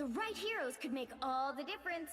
The right heroes could make all the difference.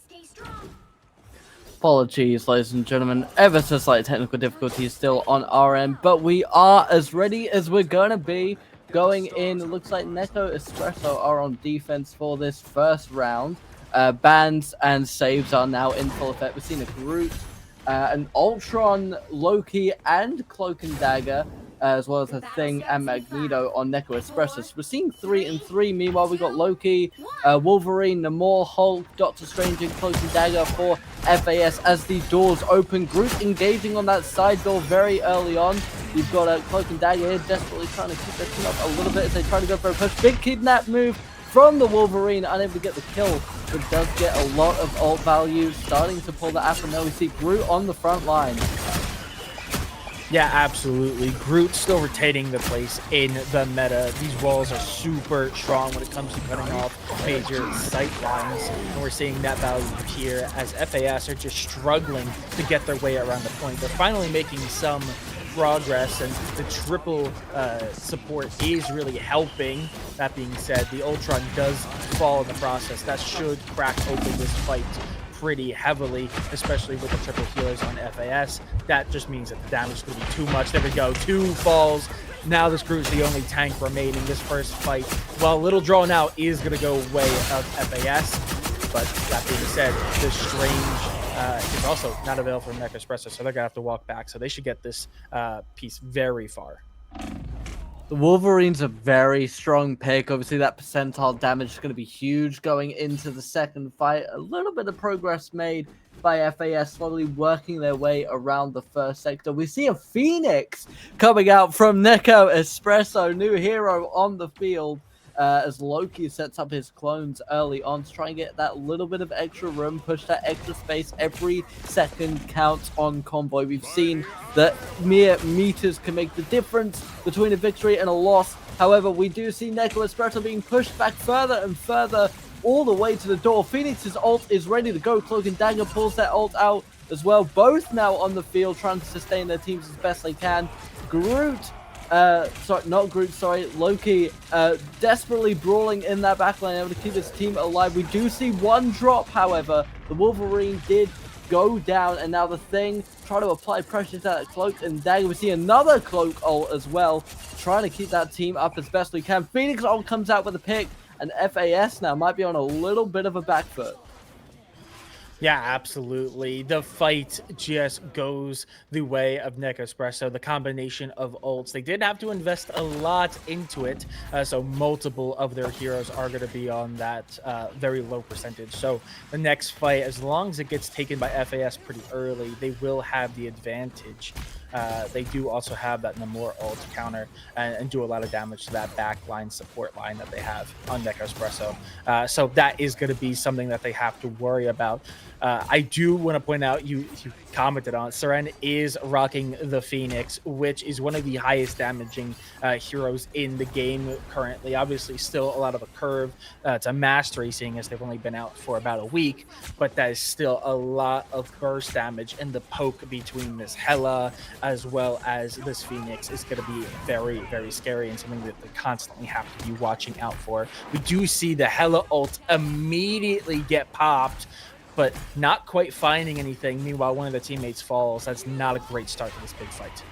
Stay strong. Apologies, ladies and gentlemen, ever so slight technical difficulties still on our end, but we are as ready as we're gonna be going in. It looks like Nekospresso are on defense for this first round. Bans and saves are now in full effect. We've seen a Groot, an Ultron, Loki, and Cloak and Dagger, as well as a Thing and Magneto on Nekospresso. So we're seeing 3 and 3. Meanwhile, we got Loki, Wolverine, Namor, Hulk, Doctor Strange, and Cloak and Dagger for FAS as the doors open. Groot engaging on that side door very early on. You've got a Cloak and Dagger here desperately trying to keep their team up a little bit as they try to go for a push. Big kidnap move from the Wolverine, unable to get the kill, but does get a lot of ult value. Starting to pull the apple. Now we see Groot on the front line. Yeah, absolutely. Groot still retaining the place in the meta. These walls are super strong when it comes to cutting off major sight lines. And we're seeing that value here as FAS are just struggling to get their way around the point. They're finally making some progress, and the triple support is really helping. That being said, the Ultron does fall in the process. That should crack open this fight pretty heavily, especially with the triple healers on FAS. That just means that the damage is going to be too much. There we go, 2 falls. Now this Groot's the only tank remaining. This first fight, while a little drawn out, is going to go way of FAS. But that being said, the Strange is also not available for Nekospresso, so they're going to have to walk back. So they should get this piece very far. The Wolverine's a very strong pick. Obviously, that percentile damage is going to be huge going into the second fight. A little bit of progress made by FAS, slowly working their way around the first sector. We see a Phoenix coming out from Nekospresso, new hero on the field. As Loki sets up his clones early on to try and get that little bit of extra room, push that extra space. Every second counts on Convoy. We've seen that mere meters can make the difference between a victory and a loss. However, we do see Nekospresso being pushed back further and further all the way to the door. Phoenix's ult is ready to go. Cloak and Dagger pulls that ult out as well. Both now on the field trying to sustain their teams as best they can. Loki desperately brawling in that backline, able to keep his team alive. We do see one drop, however. The Wolverine did go down, and now the Thing try to apply pressure to that Cloak and Dagger. We see another Cloak ult as well, trying to keep that team up as best we can. Phoenix ult comes out with a pick, and FAS now might be on a little bit of a back foot. Yeah, absolutely. The fight just goes the way of Nekospresso. The combination of ults, they did have to invest a lot into it, so multiple of their heroes are going to be on that very low percentage. So the next fight, as long as it gets taken by FAS pretty early, they will have the advantage. They do also have that Namor ult counter and do a lot of damage to that backline support line that they have on Nekospresso. So that is going to be something that they have to worry about. I do want to point out, you commented on it, Seren is rocking the Phoenix, which is one of the highest damaging heroes in the game currently. Obviously, still a lot of a curve to mastery, seeing as they've only been out for about a week, but that is still a lot of burst damage, and the poke between this Hela as well as this Phoenix is going to be very, very scary and something that they constantly have to be watching out for. We do see the Hela ult immediately get popped, but not quite finding anything. Meanwhile, one of the teammates falls. That's not a great start to this big fight.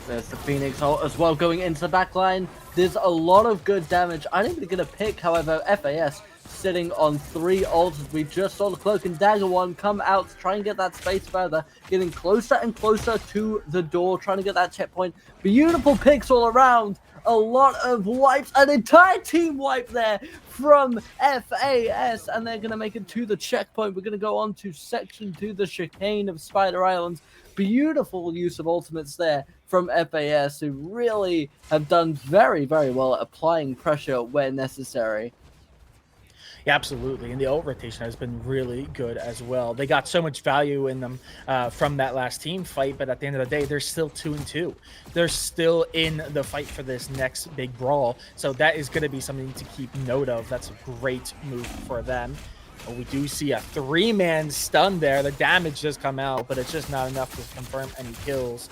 There's the Phoenix ult as well going into the backline. There's a lot of good damage. I didn't get a pick, however, FAS sitting on 3 ults. We just saw the Cloak and Dagger one come out to try and get that space further, getting closer and closer to the door, trying to get that checkpoint. Beautiful picks all around. a lot of wipes, an entire team wipe there from FAS, and they're going to make it to the checkpoint. We're going to go on to Section 2, the chicane of Spider Islands. Beautiful use of ultimates there from FAS, who really have done very, very well at applying pressure where necessary. Yeah, absolutely. And the ult rotation has been really good as well. They got so much value in them from that last team fight, but at the end of the day, they're still 2-2. They're still in the fight for this next big brawl. So that is going to be something to keep note of. That's a great move for them. But we do see a 3-man stun there. The damage does come out, but it's just not enough to confirm any kills.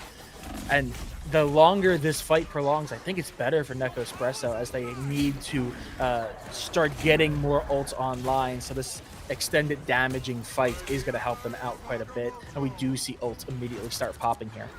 And the longer this fight prolongs, I think it's better for Nekospresso, as they need to start getting more ults online. So this extended damaging fight is going to help them out quite a bit. And we do see ults immediately start popping here.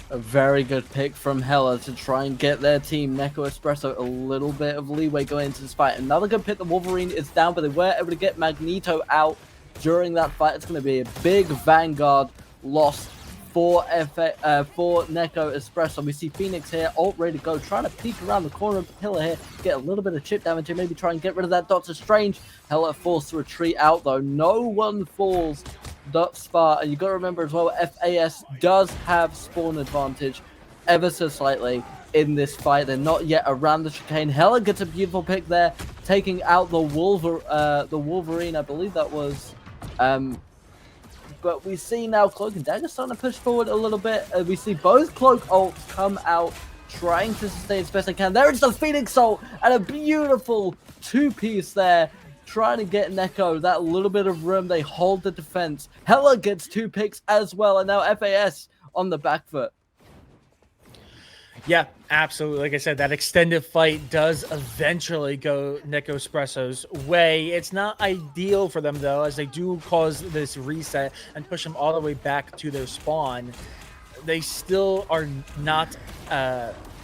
A very good pick from Hella to try and get their team, Nekospresso, a little bit of leeway going into this fight. Another good pick. The Wolverine is down, but they were able to get Magneto out during that fight. It's going to be a big Vanguard loss for Nekospresso. We see Phoenix here, ult ready to go, trying to peek around the corner of the pillar here, get a little bit of chip damage here, maybe try and get rid of that Doctor Strange. Hella forced to retreat out though. No one falls thus far, and you got to remember as well, FAS does have spawn advantage ever so slightly in this fight. They're not yet around the chicane. Hella gets a beautiful pick there, taking out the Wolverine. I believe that was but we see now Cloak and Dagger starting to push forward a little bit. We see both Cloak ults come out, trying to sustain as best they can. There is the Phoenix ult, and a beautiful two-piece there, trying to get Neko that little bit of room. They hold the defense. Hella gets 2 picks as well, and now FAS on the back foot. Yeah, absolutely. Like I said, that extended fight does eventually go Nekospresso's way. It's not ideal for them, though, as they do cause this reset and push them all the way back to their spawn. They still are not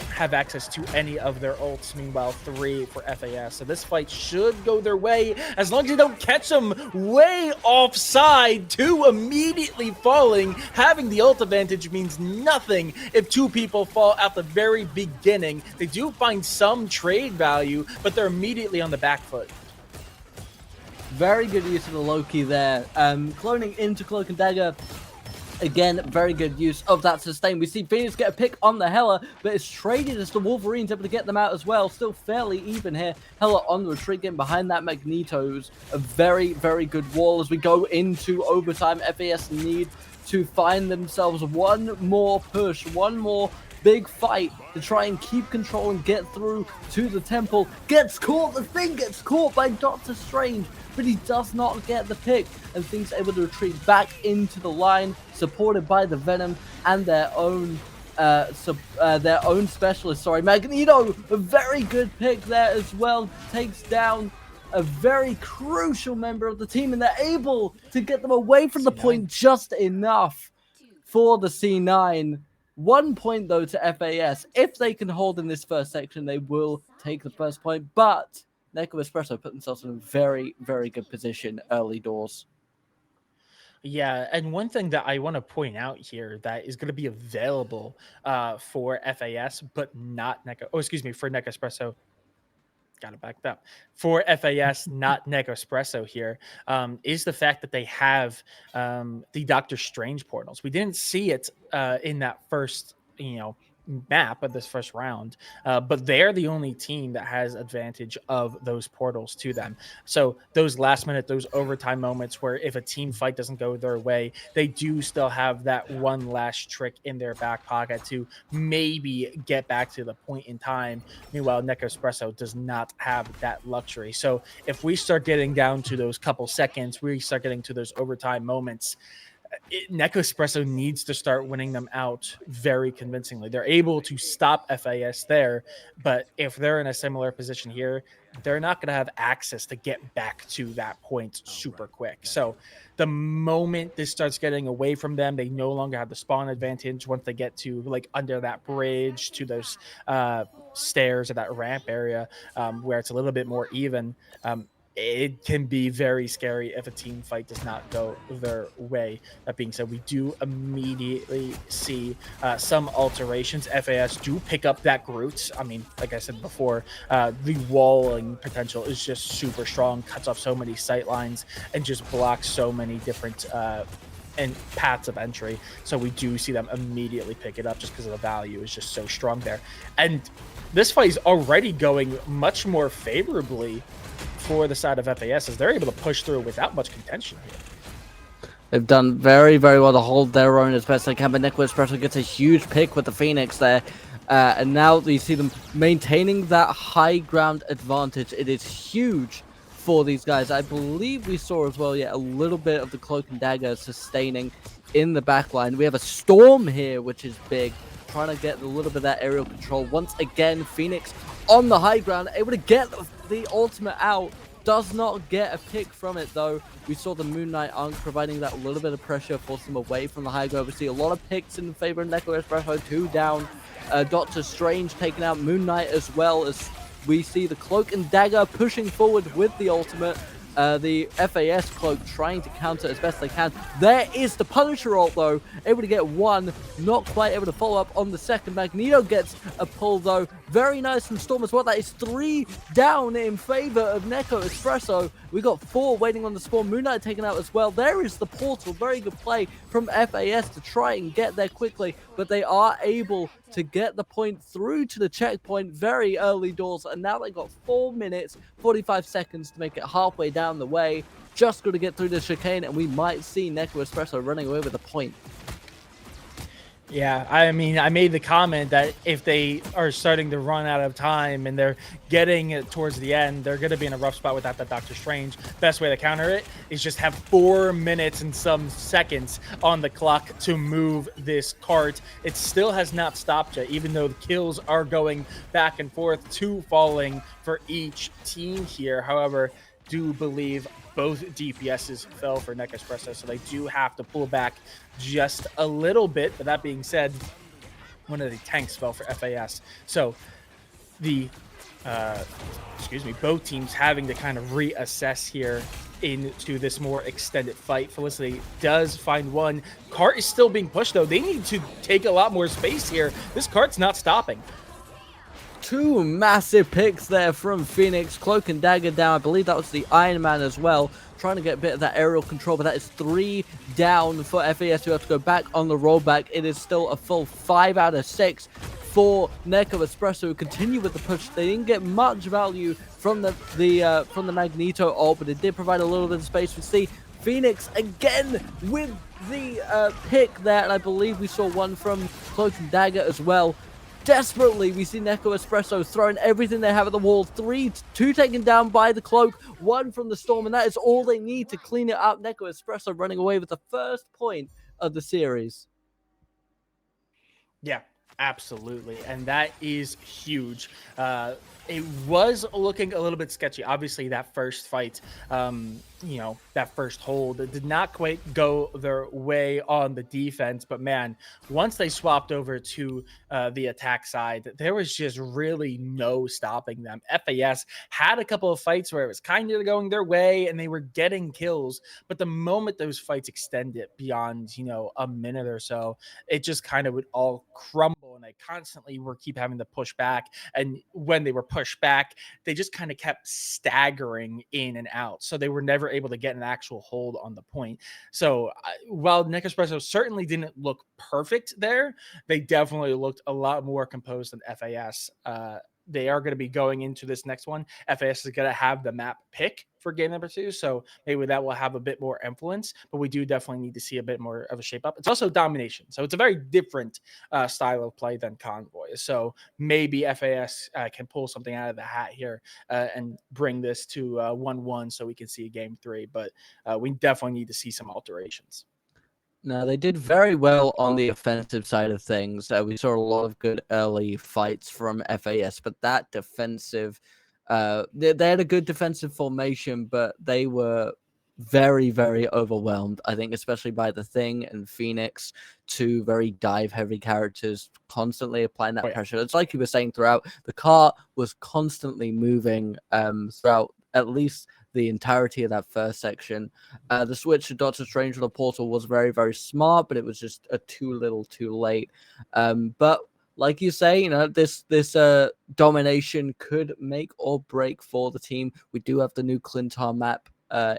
have access to any of their ults. Meanwhile, 3 for FAS. So this fight should go their way, as long as you don't catch them way offside. 2 immediately falling. Having the ult advantage means nothing if 2 people fall at the very beginning. They do find some trade value, but they're immediately on the back foot. Very good use of the Loki there. Cloning into Cloak and Dagger. Again, very good use of that sustain. We see Phoenix get a pick on the Hella, but it's traded as the Wolverine's able to get them out as well. Still fairly even here. Hella on the retreat, getting behind that Magneto's. A very, very good wall as we go into overtime. FAS need to find themselves one more push, one more big fight to try and keep control and get through to the temple. Gets caught, the Thing gets caught by Doctor Strange, but he does not get the pick, and Thing's able to retreat back into the line, supported by the Venom and their own specialist. Sorry, Magneto, a very good pick there as well, takes down a very crucial member of the team, and they're able to get them away from the point just enough for the C9. 1 point though to FAS. If they can hold in this first section, they will take the first point, but Nekospresso put themselves in a very, very good position early doors. Yeah, and one thing that I want to point out here that is going to be available for FAS, but not for Nekospresso. Got it backed up. For FAS, not Nekospresso here, is the fact that they have the Doctor Strange portals. We didn't see it in that first, map of this first round, but they're the only team that has advantage of those portals to them. So those last minute, those overtime moments where if a team fight doesn't go their way, they do still have that one last trick in their back pocket to maybe get back to the point in time. Meanwhile, Nekospresso does not have that luxury. So if we start getting down to those couple seconds, we start getting to those overtime moments, Nekospresso needs to start winning them out very convincingly. They're able to stop FAS there, but if they're in a similar position here, they're not going to have access to get back to that point super quick. So the moment this starts getting away from them, they no longer have the spawn advantage once they get to under that bridge to those stairs or that ramp area where it's a little bit more even. it can be very scary if a team fight does not go their way. That being said, we do immediately see some alterations. FAS do pick up that Groot. I mean, like I said before, the walling potential is just super strong, cuts off so many sight lines, and just blocks so many different and paths of entry. So we do see them immediately pick it up just because of the value is just so strong there. And this fight is already going much more favorably for the side of FAS as they're able to push through without much contention here. They've done very, very well to hold their own as best they can, but Nekospresso gets a huge pick with the Phoenix there. And now you see them maintaining that high ground advantage. It is huge for these guys. I believe we saw as well, a little bit of the Cloak and Dagger sustaining in the backline. We have a Storm here, which is big, trying to get a little bit of that aerial control. Once again, Phoenix on the high ground, able to get the ultimate out. Does not get a pick from it, though. We saw the Moon Knight Ankh providing that little bit of pressure, forcing them away from the high ground. We see a lot of picks in favor of Nekospresso, 2 down. Doctor Strange taking out Moon Knight as well, as we see the Cloak and Dagger pushing forward with the ultimate. The FAS Cloak trying to counter as best they can. There is the Punisher ult, though. Able to get one. Not quite able to follow up on the second. Magneto gets a pull, though. Very nice from Storm as well. That is 3 down in favor of Nekospresso. We got 4 waiting on the spawn. Moon Knight taken out as well. There is the portal. Very good play from FAS to try and get there quickly. But they are able to get the point through to the checkpoint very early doors. And now they've got 4 minutes, 45 seconds to make it halfway down the way. Just got to get through the chicane, and we might see Nekospresso running away with a point. Yeah, I mean, I made the comment that if they are starting to run out of time and they're getting towards the end, they're going to be in a rough spot without that Doctor Strange. Best way to counter it is just have 4 minutes and some seconds on the clock to move this cart. It still has not stopped yet, even though the kills are going back and forth, 2 falling for each team here. However, do believe both DPSs fell for Nekospresso, so they do have to pull back just a little bit. But that being said, one of the tanks fell for FAS. So the both teams having to kind of reassess here into this more extended fight. Felicity does find one. Cart is still being pushed, though. They need to take a lot more space here. This cart's not stopping. 2 massive picks there from Phoenix. Cloak and Dagger down. I believe that was the Iron Man as well. Trying to get a bit of that aerial control, but that is 3 down for FAS, who have to go back on the rollback. It is still a full 5 out of 6 for Nekospresso, who continue with the push. They didn't get much value from the Magneto ult, but it did provide a little bit of space. We see Phoenix again with the pick there, and I believe we saw one from Cloak and Dagger as well. Desperately, we see Nekospresso throwing everything they have at the wall. 2 taken down by the Cloak, 1 from the Storm, and that is all they need to clean it up. Nekospresso running away with the first point of the series. Yeah, absolutely. And that is huge. It was looking a little bit sketchy. Obviously, that first fight, that first hold, it did not quite go their way on the defense. But man, once they swapped over to the attack side, there was just really no stopping them. FAS had a couple of fights where it was kind of going their way and they were getting kills. But the moment those fights extended beyond, a minute or so, it just kind of would all crumble. And they constantly keep having to push back. And when they were pushed back, they just kind of kept staggering in and out. So they were never able to get an actual hold on the point. So while Nekospresso certainly didn't look perfect there, they definitely looked a lot more composed than FAS. They are going to be going into this next one. FAS is going to have the map pick for game number 2, so maybe that will have a bit more influence, but we do definitely need to see a bit more of a shape up. It's also domination, so it's a very different style of play than Convoy. So maybe FAS can pull something out of the hat here and bring this to 1-1 so we can see a game 3, but we definitely need to see some alterations. No, they did very well on the offensive side of things. We saw a lot of good early fights from FAS, but that defensive, they had a good defensive formation, but they were very, very overwhelmed. I think especially by the Thing and Phoenix, 2 very dive-heavy characters, constantly applying that pressure. It's like you were saying throughout, the cart was constantly moving throughout at least the entirety of that first section. The switch to Doctor Strange with the portal was very, very smart, but it was just too little too late. But like you say, this domination could make or break for the team. We do have the new Clintar map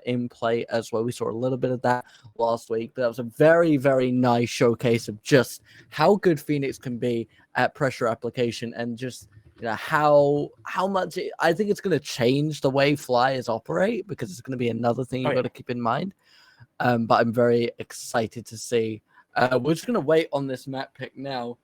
in play as well. We saw a little bit of that last week, but that was a very, very nice showcase of just how good Phoenix can be at pressure application, and just how much I think it's going to change the way flyers operate, because it's going to be another thing you've got to keep in mind. But I'm very excited to see. We're just going to wait on this map pick now.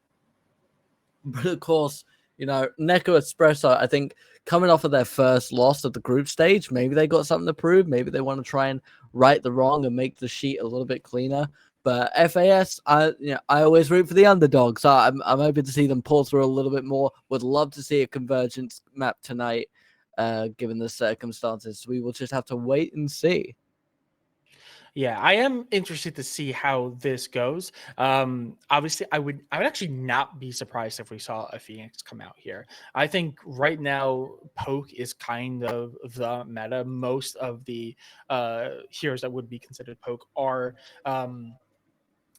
But of course, Nekospresso, I think, coming off of their first loss at the group stage, maybe they got something to prove. Maybe they want to try and right the wrong and make the sheet a little bit cleaner. But FAS, I always root for the underdog, so I'm hoping to see them pull through a little bit more. Would love to see a convergence map tonight, given the circumstances. We will just have to wait and see. Yeah, I am interested to see how this goes. Obviously, I would actually not be surprised if we saw a Phoenix come out here. I think right now Poke is kind of the meta. Most of the heroes that would be considered Poke are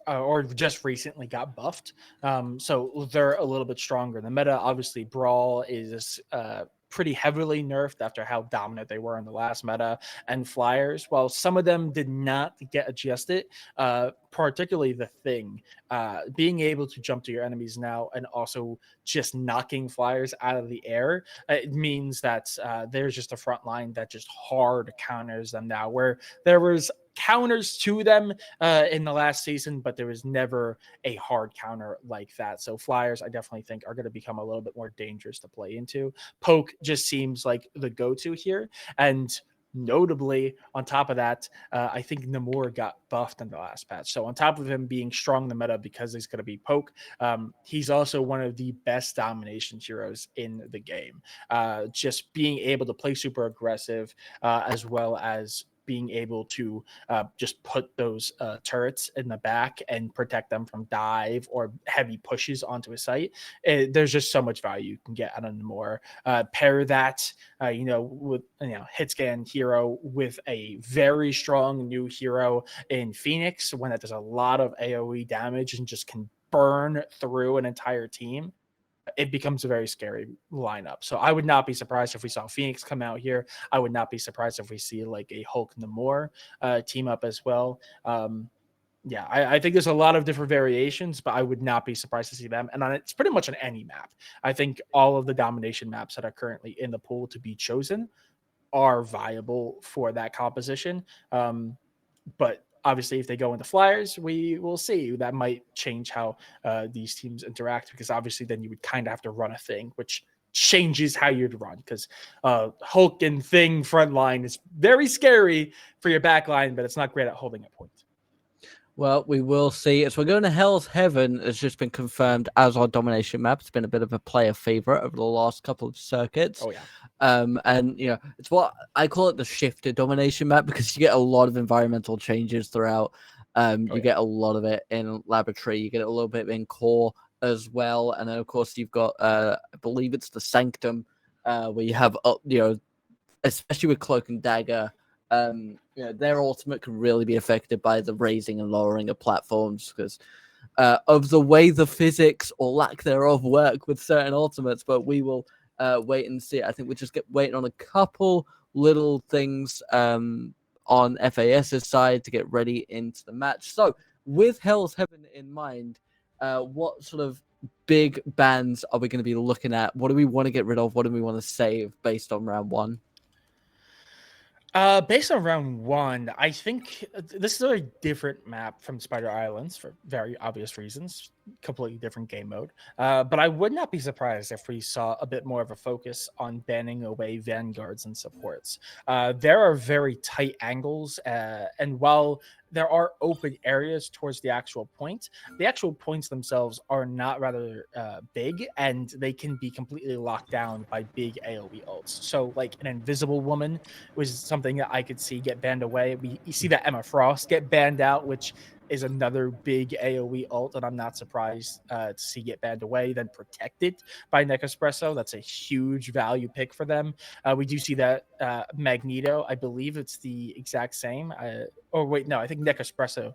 or just recently got buffed. So they're a little bit stronger. The meta, obviously, Brawl is pretty heavily nerfed after how dominant they were in the last meta, and Flyers, while some of them did not get adjusted, particularly the Thing, being able to jump to your enemies now and also just knocking Flyers out of the air, it means that there's just a front line that just hard counters them now, where there was counters to them in the last season, but there was never a hard counter like that. So Flyers, I definitely think, are going to become a little bit more dangerous to play into. Poke just seems like the go-to here, and notably, on top of that, I think Namor got buffed in the last patch. So on top of him being strong in the meta because he's going to be Poke, he's also one of the best domination heroes in the game. Just being able to play super aggressive, as well as being able to just put those turrets in the back and protect them from dive or heavy pushes onto a site. There's just so much value you can get out of Namor. Pair that, with hit scan hero with a very strong new hero in Phoenix, one that does a lot of AoE damage and just can burn through an entire team. It becomes a very scary lineup. So I would not be surprised if we saw Phoenix come out here. I would not be surprised if we see like a Hulk Namor team up as well. I think there's a lot of different variations, but I would not be surprised to see them. And it's pretty much on any map. I think all of the domination maps that are currently in the pool to be chosen are viable for that composition. But obviously, if they go into Flyers, we will see. That might change how these teams interact, because obviously then you would kind of have to run a Thing, which changes how you'd run, because Hulk and Thing front line is very scary for your back line, but it's not great at holding a point. Well, we will see. As we're going to Hell's Heaven, has just been confirmed as our domination map. It's been a bit of a player favorite over the last couple of circuits. Oh, yeah. And, it's what I call it, the shifted domination map, because you get a lot of environmental changes throughout. You get a lot of it in laboratory. You get a little bit in core as well. And then, of course, you've got, I believe it's the Sanctum, where you have, especially with Cloak and Dagger, their ultimate can really be affected by the raising and lowering of platforms, because of the way the physics or lack thereof work with certain ultimates. But we will wait and see. I think we're just waiting on a couple little things on FAS's side to get ready into the match. So with Hell's Heaven in mind, what sort of big bans are we going to be looking at? What do we want to get rid of? What do we want to save based on round one? Based on round one, I think this is a very different map from Spider Islands for very obvious reasons. Completely different game mode. But I would not be surprised if we saw a bit more of a focus on banning away vanguards and supports. There are very tight angles, and while there are open areas towards the actual points themselves are not rather big, and they can be completely locked down by big AoE ults. So like an Invisible Woman was something that I could see get banned away. You see that Emma Frost get banned out, which is another big AoE ult, and I'm not surprised to see it banned away, then protected by Nekospresso. That's a huge value pick for them. We do see that Magneto, I believe it's the exact same. Oh, wait, no, I think Nekospresso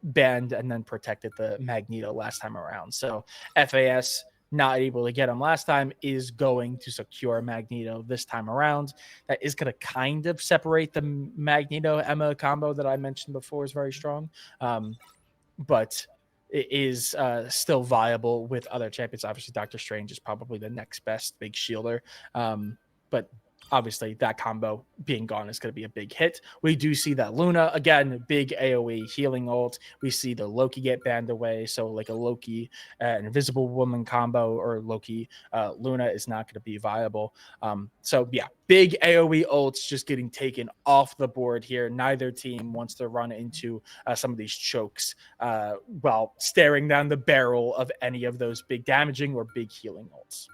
banned and then protected the Magneto last time around. So FAS not able to get him last time is going to secure Magneto this time around. That is going to kind of separate the Magneto Emma combo that I mentioned before is very strong. But it is still viable with other champions. Obviously, Doctor Strange is probably the next best big shielder. But obviously, that combo being gone is going to be a big hit. We do see that Luna, again, big AoE healing ult. We see the Loki get banned away. So, like a Loki Invisible Woman combo or Loki Luna is not going to be viable. So, yeah, big AoE ults just getting taken off the board here. Neither team wants to run into some of these chokes while staring down the barrel of any of those big damaging or big healing ults.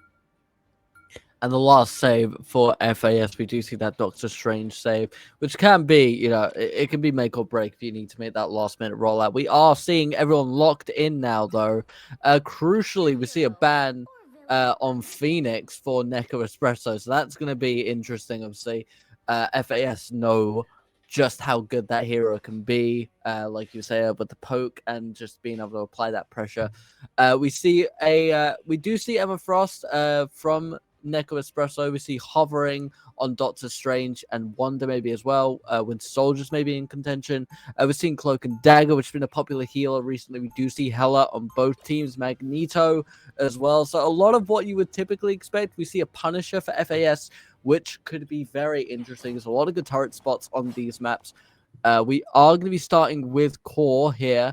And the last save for FAS, we do see that Doctor Strange save, which can be, you know, it can be make or break if you need to make that last minute rollout. We are seeing everyone locked in now, though. Crucially, we see a ban on Phoenix for Nekospresso, so that's going to be interesting. Obviously, FAS know just how good that hero can be, like you say, with the poke and just being able to apply that pressure. We do see Emma Frost from Nekospresso. We see hovering on Doctor Strange and Wanda maybe as well, when Soldiers may be in contention. We're seeing Cloak and Dagger, which has been a popular healer recently. We do see Hela on both teams, Magneto as well. So a lot of what you would typically expect. We see a Punisher for FAS, which could be very interesting. There's a lot of good turret spots on these maps. We are going to be starting with Core here.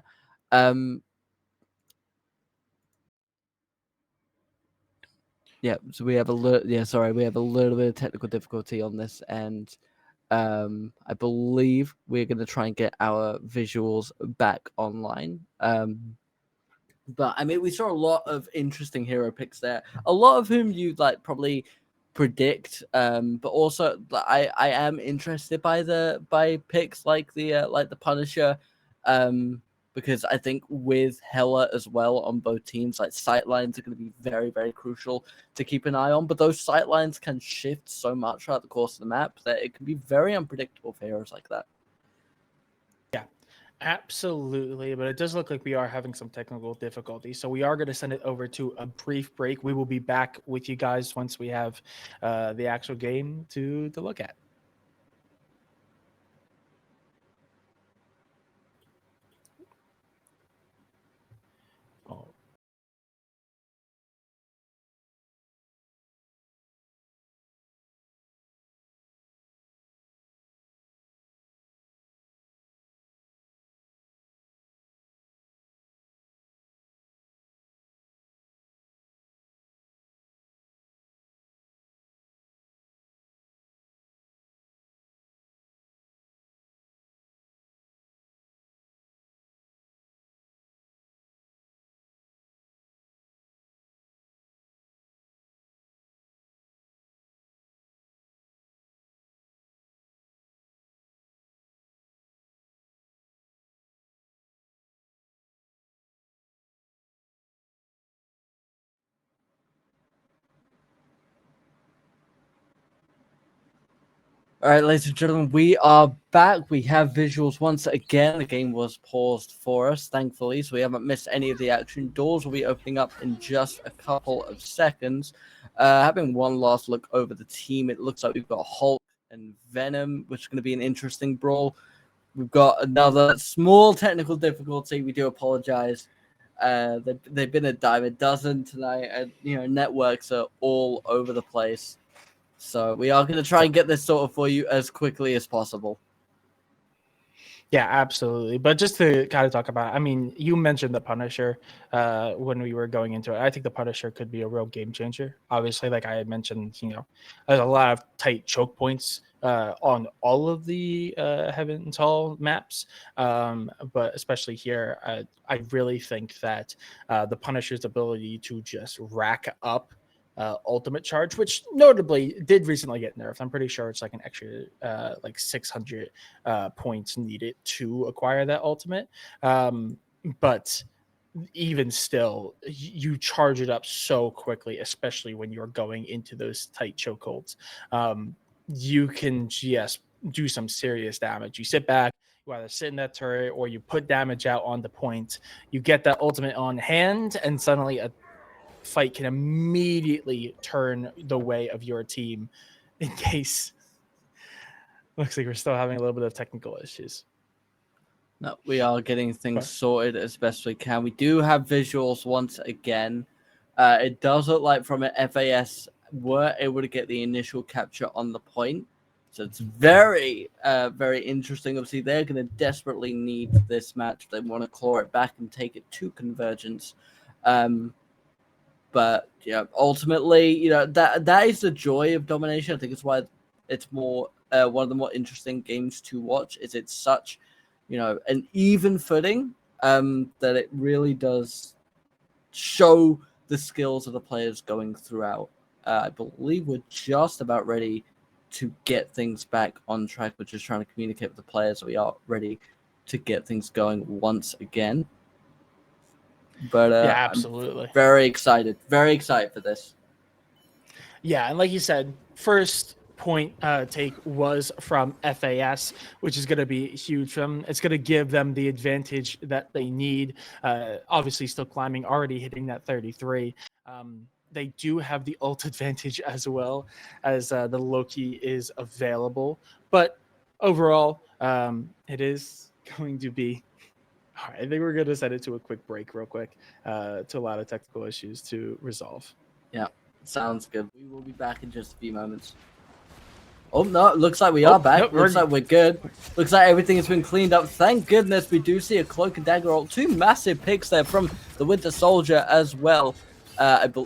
Yeah, so we have a little. Yeah, sorry, we have a little bit of technical difficulty on this, and I believe we're going to try and get our visuals back online. But I mean, we saw a lot of interesting hero picks there. A lot of whom you'd like probably predict. But also, I am interested by picks like the Punisher. Because I think with Hela as well on both teams, like sightlines are going to be very, very crucial to keep an eye on. But those sightlines can shift so much throughout the course of the map that it can be very unpredictable for heroes like that. Yeah, absolutely. But it does look like we are having some technical difficulties. So we are going to send it over to a brief break. We will be back with you guys once we have the actual game to look at. All right, ladies and gentlemen, we are back. We have visuals once again. The game was paused for us, thankfully, so we haven't missed any of the action. Doors will be opening up in just a couple of seconds. Having one last look over the team, it looks like we've got Hulk and Venom, which is going to be an interesting brawl. We've got another small technical difficulty. We do apologize. They've been a dime a dozen tonight, and networks are all over the place. So we are going to try and get this sorted for you as quickly as possible. Yeah, absolutely. But just to kind of talk about, I mean, you mentioned the Punisher when we were going into it. I think the Punisher could be a real game changer. Obviously, like I had mentioned, there's a lot of tight choke points on all of the Heaven Tall maps. But especially here, I really think that the Punisher's ability to just rack up ultimate charge, which notably did recently get nerfed. I'm pretty sure it's like an extra like 600 points needed to acquire that ultimate. But even still, you charge it up so quickly, especially when you're going into those tight chokeholds. You can just do some serious damage. You sit back, you either sit in that turret or you put damage out on the point. You get that ultimate on hand, and suddenly a fight can immediately turn the way of your team. In case looks like we're still having a little bit of technical issues. No, we are getting things But- sorted as best we can. We do have visuals once again. It does look like from an FAS were able to get the initial capture on the point. So it's very, very interesting. Obviously, they're going to desperately need this match. They want to claw it back and take it to convergence. But yeah, ultimately, that is the joy of domination. I think it's why it's more one of the more interesting games to watch. Is it's such an even footing that it really does show the skills of the players going throughout. I believe we're just about ready to get things back on track. We're just trying to communicate with the players. We are ready to get things going once again. But yeah, absolutely. I'm very excited for this. Yeah, and like you said, first point take was from FAS, which is going to be huge for them. It's going to give them the advantage that they need. Obviously, still climbing, already hitting that 33. They do have the ult advantage as well, as the Loki is available. But overall, it is going to be. All right, I think we're going to send it to a quick break real quick to allow the technical issues to resolve. Yeah, sounds good. We will be back in just a few moments. Oh, no, it looks like we are back. No, looks like we're good. Looks like everything has been cleaned up. Thank goodness we do see a Cloak and Dagger ult. 2 massive picks there from the Winter Soldier as well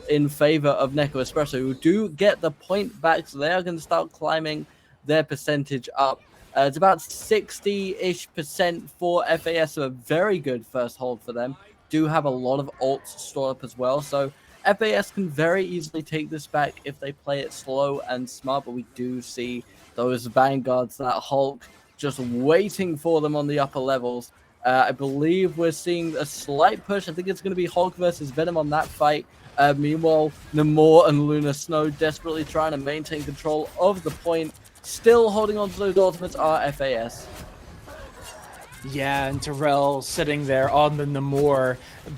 in favor of Nekospresso, who do get the point back. So they are going to start climbing their percentage up. It's about 60-ish% for FAS, so a very good first hold for them. Do have a lot of ults stored up as well, so FAS can very easily take this back if they play it slow and smart, but we do see those Vanguards, that Hulk, just waiting for them on the upper levels. I believe we're seeing a slight push. I think it's going to be Hulk versus Venom on that fight. Meanwhile, Namor and Luna Snow desperately trying to maintain control of the point. Still holding on to those ultimates are FAS. Yeah, and Terrell sitting there on the Namor.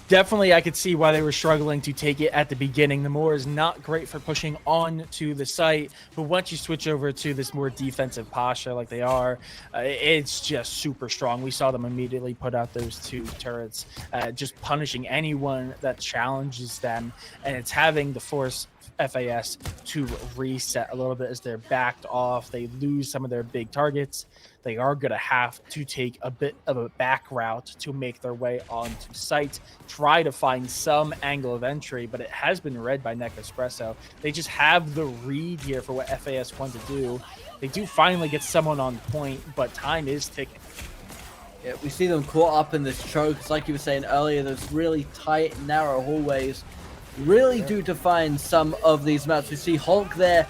Definitely, I could see why they were struggling to take it at the beginning. Namor is not great for pushing on to the site, but once you switch over to this more defensive posture like they are, it's just super strong. We saw them immediately put out those 2 turrets, just punishing anyone that challenges them, and it's having the force FAS to reset a little bit as they're backed off. They lose some of their big targets. They are going to have to take a bit of a back route to make their way onto site, try to find some angle of entry, but it has been read by Nekospresso. They just have the read here for what FAS want to do. They do finally get someone on point, but time is ticking. Yeah, we see them caught up in this choke. It's like you were saying earlier, those really tight, narrow hallways really do define some of these maps. We see Hulk there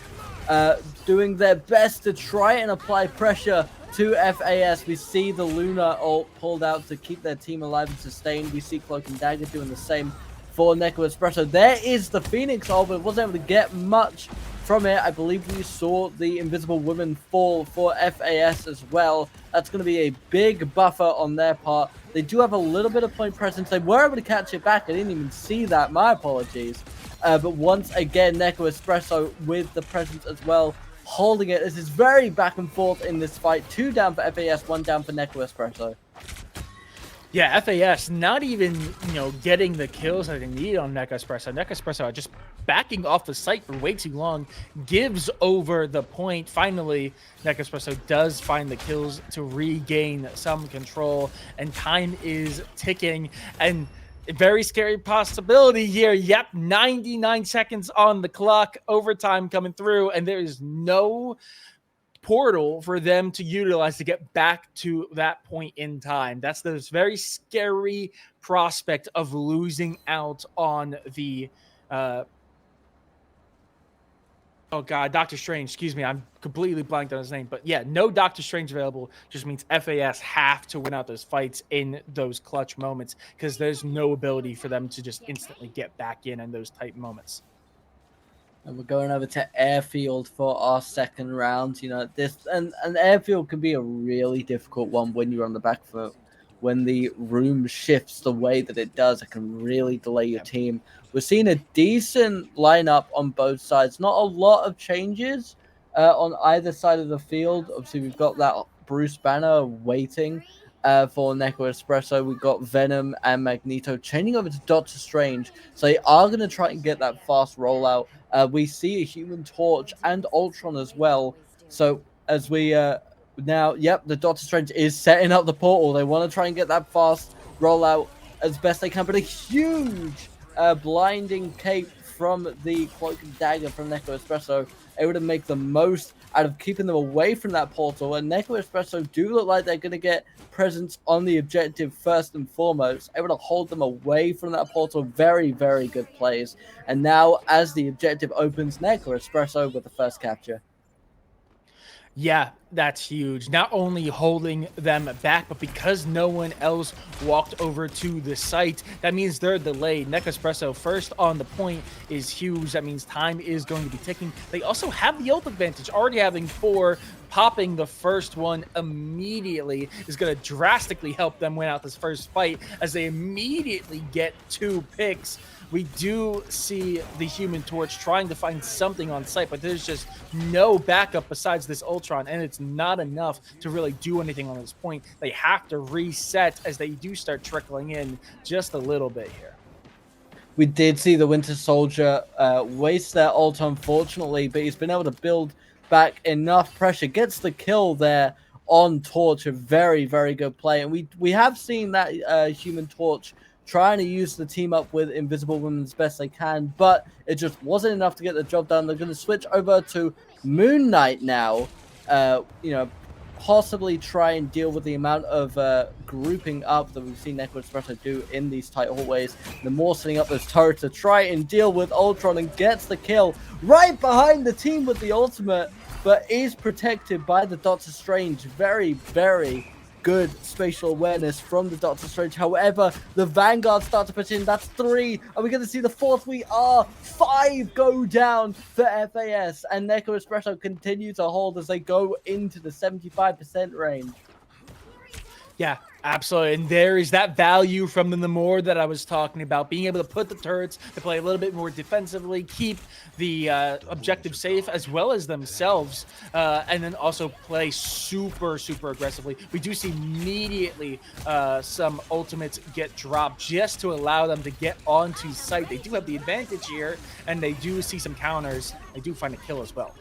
doing their best to try and apply pressure to FAS. We see the Luna ult pulled out to keep their team alive and sustained. We see Cloak and Dagger doing the same for Nekospresso. There is the Phoenix ult, but wasn't able to get much from it. I believe we saw the Invisible Woman fall for FAS as well. That's going to be a big buffer on their part. They do have a little bit of point presence. They were able to catch it back. I didn't even see that. My apologies. But once again, Nekospresso with the presence as well, holding it. This is very back and forth in this fight. 2 down for FAS, 1 down for Nekospresso. Yeah, FAS not even, getting the kills that they need on Nekospresso. Nekospresso just backing off the site for way too long, gives over the point. Finally, Nekospresso does find the kills to regain some control, and time is ticking. And a very scary possibility here. Yep, 99 seconds on the clock, overtime coming through, and there is no portal for them to utilize to get back to that point in time. That's the very scary prospect of losing out on the Oh God, Doctor Strange. Excuse me, I'm completely blanked on his name. But yeah, no Doctor Strange available just means FAS have to win out those fights in those clutch moments because there's no ability for them to just instantly get back in those tight moments. And we're going over to Airfield for our second round. You know, this and Airfield can be a really difficult one when you're on the back foot. When the room shifts the way that it does, it can really delay your team. We're seeing a decent lineup on both sides. Not a lot of changes on either side of the field. Obviously, we've got that Bruce Banner waiting for Nekospresso. We've got Venom and Magneto changing over to Doctor Strange. So they are going to try and get that fast rollout. We see a Human Torch and Ultron as well. So as we now, yep, the Doctor Strange is setting up the portal. They want to try and get that fast rollout as best they can, but a huge blinding cape from the Cloak and Dagger from Nekospresso, able to make the most out of keeping them away from that portal. And Nekospresso do look like they're going to get presence on the objective first and foremost, able to hold them away from that portal. Very, very good plays. And now, as the objective opens, Nekospresso with the first capture. Yeah, that's huge. Not only holding them back, but because no one else walked over to the site, that means they're delayed. Nekospresso first on the point is huge. That means time is going to be ticking. They also have the ult advantage, already having 4. Popping the first one immediately is going to drastically help them win out this first fight as they immediately get 2 picks. We do see the Human Torch trying to find something on site, but there's just no backup besides this Ultron, and it's not enough to really do anything on this point. They have to reset as they do start trickling in just a little bit here. We did see the Winter Soldier waste their ult, unfortunately, but he's been able to build back enough pressure. Gets the kill there on Torch. A very, very good play. And we have seen that Human Torch trying to use the team up with Invisible Woman as best they can, but it just wasn't enough to get the job done. They're going to switch over to Moon Knight now. You know, possibly try and deal with the amount of grouping up that we've seen Nekospresso do in these tight hallways. The more setting up those turrets to try and deal with Ultron, and gets the kill right behind the team with the ultimate, but is protected by the Doctor Strange. Very, very good spatial awareness from the Doctor Strange. However, the Vanguard start to push in. That's 3. Are we going to see the 4th? We are. 5 go down for FAS, and Nekospresso continue to hold as they go into the 75% range. Yeah, absolutely. And there is that value from the Namor that I was talking about, being able to put the turrets to play a little bit more defensively, keep the objective safe as well as themselves, and then also play super, super aggressively. We do see immediately some ultimates get dropped just to allow them to get onto site. They do have the advantage here, and they do see some counters. They do find a kill as well.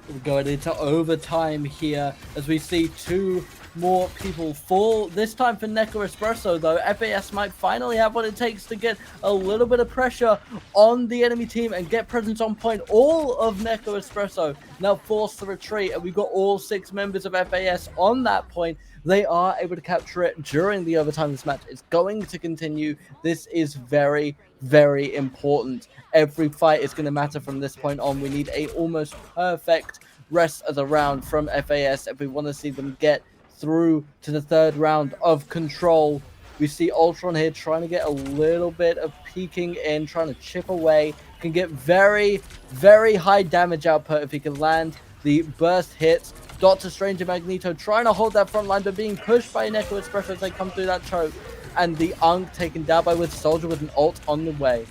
We're going into overtime here as we see 2 more people fall. This time for Nekospresso, though, FAS might finally have what it takes to get a little bit of pressure on the enemy team and get presence on point. All of Nekospresso now forced to retreat, and we've got all 6 members of FAS on that point. They are able to capture it during the overtime. This match is going to continue. This is very, very important. Every fight is going to matter from this point on. We need a almost perfect rest of the round from FAS if we want to see them get through to the 3rd round of Control. We see Ultron here trying to get a little bit of peeking in, trying to chip away. Can get very, very high damage output if he can land the burst hits. Doctor Strange and Magneto trying to hold that front line, but being pushed by Nekospresso as they come through that choke. And the Unk taken down by Winter Soldier with an ult on the way.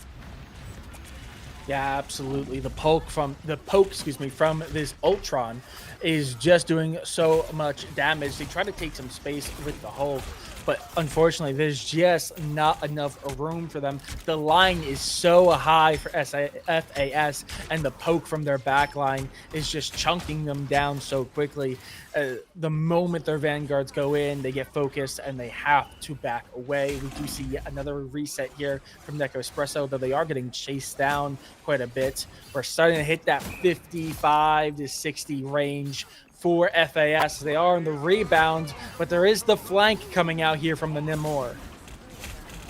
Yeah, absolutely. The poke from this Ultron is just doing so much damage. They try to take some space with the Hulk, but unfortunately, there's just not enough room for them. The line is so high for FAS, and the poke from their back line is just chunking them down so quickly. The moment their vanguards go in, they get focused and they have to back away. We do see another reset here from Nekospresso, though they are getting chased down quite a bit. We're starting to hit that 55 to 60 range for FAS. They are in the rebound, but there is the flank coming out here from the Namor.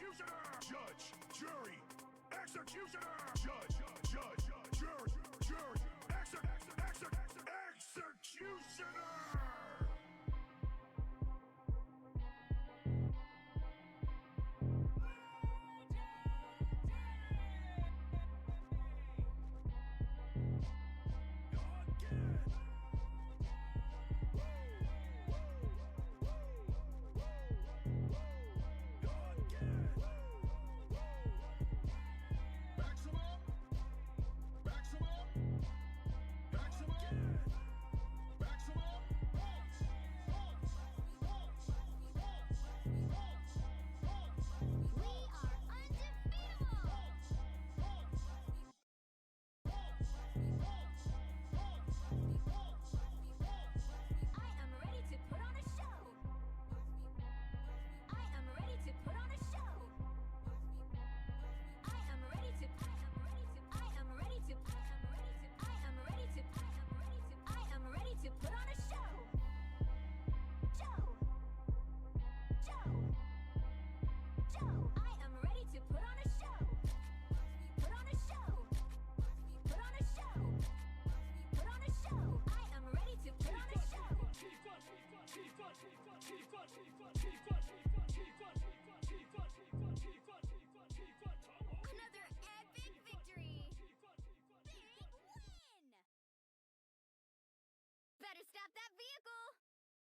executioner, judge, jury, executioner, judge, jury, executioner. Another epic victory! Big win! Better stop that vehicle!